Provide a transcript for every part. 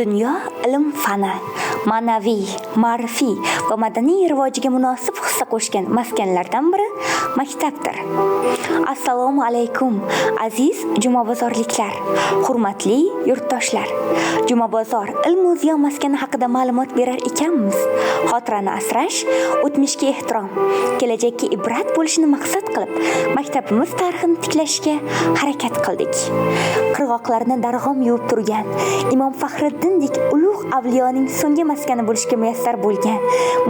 Dunyo ilm fani, ma'naviy, ma'rifiy va madaniy rivojiga munosib hissa qo'shgan maskanlardan biri maktabdir. Assalomu alaykum, aziz Jumabozorliklar, hurmatli yurtdoshlar. Jumabozor ilm ziyo maskani haqida ma'lumot berar ekanmiz. Xotirani asrash, o'tmishga ehtirom, kelajakka ibrat bo'lishini maqsad qilib, maktabimiz tarixini tiklashga harakat qildik. Qirg'oqlarni darg'om yuvib turgan Imom Faxriddindek ulug' avliyoning so'nggi maskani bo'lishga muyassar bo'lgan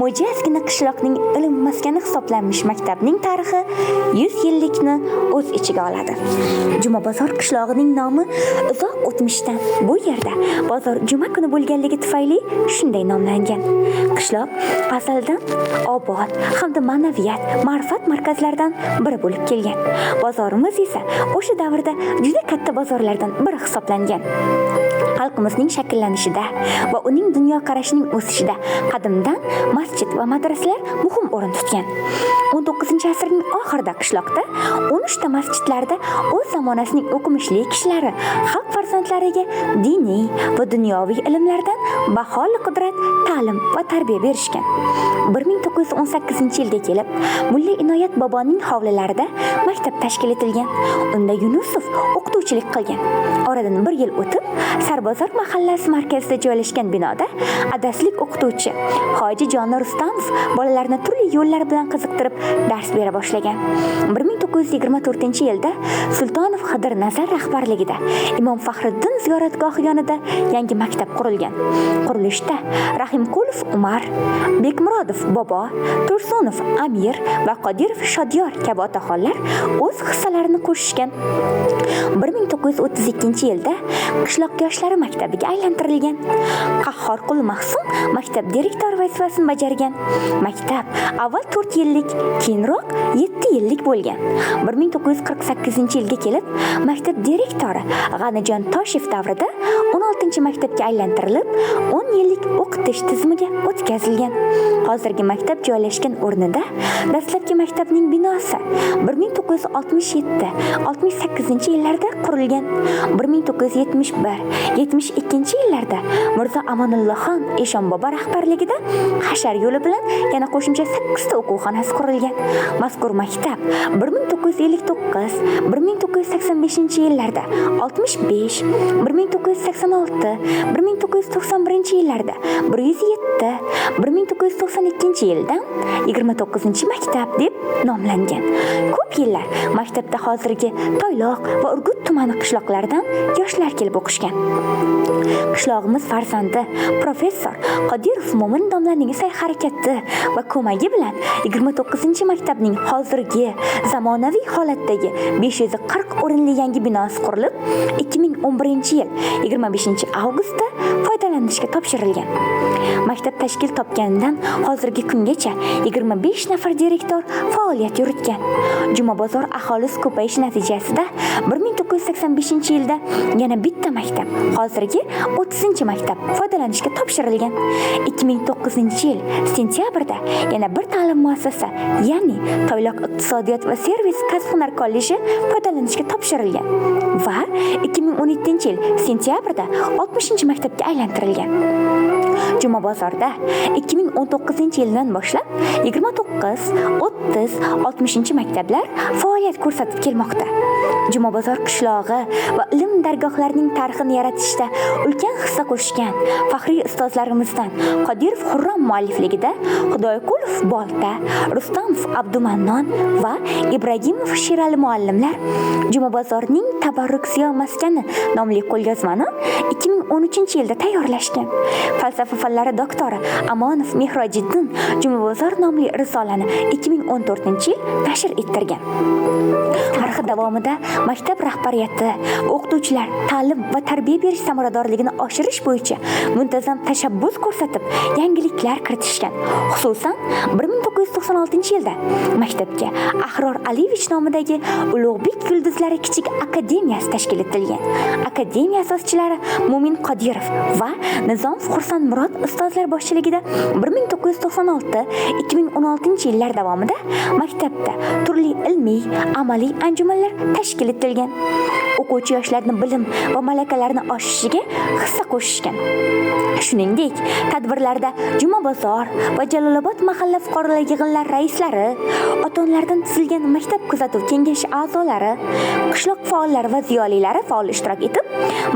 mo'jazgina qishloqning ilm maskani hisoblanmish maktabning tarixi 100 yillikni o'z ichiga oladi. Jumabozor qishlog'ining nomi uzoq o'tmishdan bu yerda bozor juma kuni bo'lganligi tufayli shunday nomlangan. Qishloq azaldan obod hamda ma'naviyat, ma'rifat markazlaridan biri bo'lib kelgan. Bozorimiz esa o'sha davrda juda katta bozorlardan biri hisoblangan. Xalqimizning shakllanishida va uning dunyoqarashining o'sishida qadimdan masjid va madrasalar muhim o'rin tutgan. 19-asrning oxirida qishloqda 13 ta masjidlarda o'z zamonasining o'qimishli kishilari xalq farzandlariga diniy va dunyoviy ilmlardan baholi qudrat, ta'lim va tarbiya berishgan. 1918-yilga kelib, Mulla Inoyat boboning hovlilarida maktab tashkil etilgan. Unda Yunusov o'qituvchilik qilgan. Oradan 1 yil o'tib, Sarbozor mahallasi markazida joylashgan binoda adaslik o'qituvchi Hoji Joni Rustamov bolalarni turli yo'llar bilan qiziqtirib dars bera boshlagan. 1924-yilda Sultonov Xidir Nazar rahbarligida Imom Faxriddin ziyoratgohi yonida yangi maktab qurilgan. Qurilishda Rahimqulov Umar, Bekmurodov Bobo, Tursunov Amir va Qodirov Shodiyor kabi otaxonlar o'z hissalarini qo'shishgan. 1932-yilda qishloq yoshlari maktabiga aylantirilgan. Qahhorqul Mahsum maktab direktori vazifasini bajargan. Maktab avval 4 yillik, keyinroq 7 yillik bo'lgan. 1948-yilga kelib, maktab direktori G'anijon Toshev davrida 16-maktabga aylantirilib, 10 yillik o'qitish tizimiga o'tkazilgan. Hozirgi maktab joylashgan o'rnida dastlabki maktabning binosi 1967-68-yillarda qurilgan. 1971-72-yillarda Mirzo Amonullohxon Eshonbobo rahbarligida Hashar yo'li bilan yana qo'shimcha 8 ta o'quvxonasi qurilgan. Mazkur maktab 1949-1985-yillarda 65, 1986, 1991-yillarda 107, 1992-yildan 29-maktab deb nomlangan. Ko'p yillar maktabda hozirgi Toyloq va Urgut tumani qishloqlaridan yoshlar kelib o'qishgan. Qishlog'imiz farzandi professor Qodirov Mo'min domlaning sa'y-harakati va ko'magi bilan 29-maktabning hozirgi zamonaviy holatdagi 540 o'rinli yangi binosi qurilib, 2011-yil 25-avgustda foydalanishga topshirilgan. Maktab tashkil topganidan hozirgi kungacha 25 nafar direktor faoliyat yuritgan. Jumabozor aholisi ko'payishi natijasida 1985-yilda yana bitta maktab, hozirgi 30-maktab foydalanishga topshirilgan. 2009-yil sentyabrda yana bir ta'lim muassasasi, ya'ni Toyloq iqtisodiyot va servis kasb-hunar kolleji foydalanishga topshirilgan va 2017-yil sentyabrda 60-maktabga aylantirilgan. Jumabozorda 2019-yildan boshlab 29, 30, 60-maktablar faoliyat ko'rsatib kelmoqda. Jumabozor qishlog'i va ilm dargohlarining tarixini yaratishda ulkan hissa qo'shgan faxriy ustozlarimizdan Qodirov Xurrom muallifligida Xudoyqulov Bolta, Rustamov Abdumannon va Ibragimov Shirali muallimlar Jumabozorning Tabarruk ziyo maskani nomli qo'lyozmani 2013-yilda tayyorlashgan. Falsafa fanlari doktori Amonov Mehrojiddin Jumabozor nomli risolani 2014-yil nashr ettirgan. Tarixi davomida maktab rahbariyati, o'qituvchilar ta'lim va tarbiya berish samaradorligini oshirish bo'yicha muntazam tashabbus ko'rsatib, yangiliklar kiritishgan. Xususan, 1996-yilda maktabga Ahror Aliyevich nomidagi Ulug'bek yulduzlari kichik akademiyasi tashkil etilgan. Akademiya asoschilari Mo'min Qodirov va Nizom Xursandmurod ustozlar boshchiligida 1996-2016 yillar davomida maktabda turli ilmiy, amaliy anjumanlar tashkil etilgan. O'quvchi yoshlarning bilim va malakalarini oshishiga hissa qo'shishgan. Shuningdek, tadbirlarda Juma bozor va Jalolobod mahalla fuqarolar yig'inlari raislari, ota-onalardan tuzilgan maktab kuzatuv kengashi a'zolari, qishloq faollari va ziyolilari faol ishtirok etib,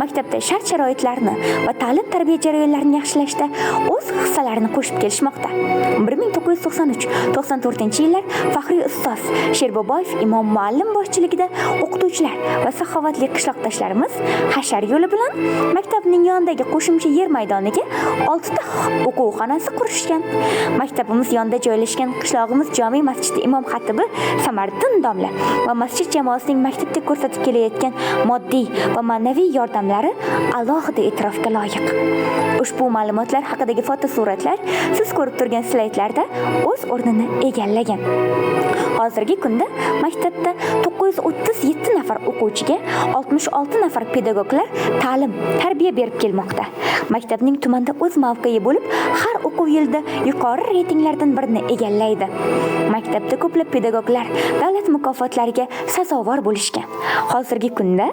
maktabda shart-sharoitlarni va ta'lim-tarbiya jarayonlarini yaxshilashda o'z hissalarini qo'shib kelishmoqda. 1993-94 yillar faxriy ustoz Sherboboyev imom muallim boshchiligida o'qituvchilar va saxovatli qishloqdoshlarimiz hashar yo'li bilan maktabning yonidagi qo'shimcha yer maydoniga 6 ta o'quv xonasi qurishgan. Maktabimiz yonida joylashgan qishlog'imiz jome masjidi imom xatibi Samariddin domla va masjid jamoasining maktabga ko'rsatib kelayotgan moddiy va ma'naviy yordamlari alohida e'tirofga loyiq. Ushbu ma'lumotlar haqidagi fotosuratlar siz ko'rib turgan slaydlarda o'z o'rnini egallagan. Hozirgi kunda maktabda 937 nafar o'quvchiga 66 nafar pedagoglar ta'lim, tarbiya berib kelmoqda. Maktabning tumanda o'z mavqei bo'lib, har o'quv yilida yuqori reytinglardan birini egallaydi. Maktabda ko'plab pedagoglar davlat mukofotlariga sazovor bo'lishgan. Hozirgi kunda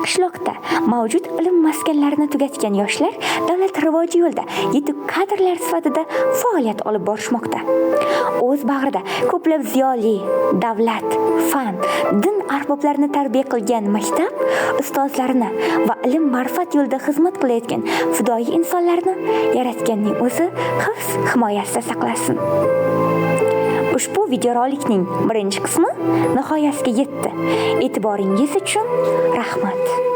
qishloqda mavjud ilm maskanlarini tugatgan yoshlar davlat rivoji yo'lida yetuk kadrlar sifatida faoliyat olib borishmoqda. O'z bag'rida ko'plab ziyoli, davlat, fan, din arboblarini tarbiya qilgan maktab ustozlarini va ilm ma'rifat yo'lida xizmat qilayotgan fidoyi insonlarni Yaratganning o'zi hifz himoyasida saqlasin. Ushbu videorolikning birinchi qismi nihoyasiga yetdi. E'tiboringiz uchun rahmat.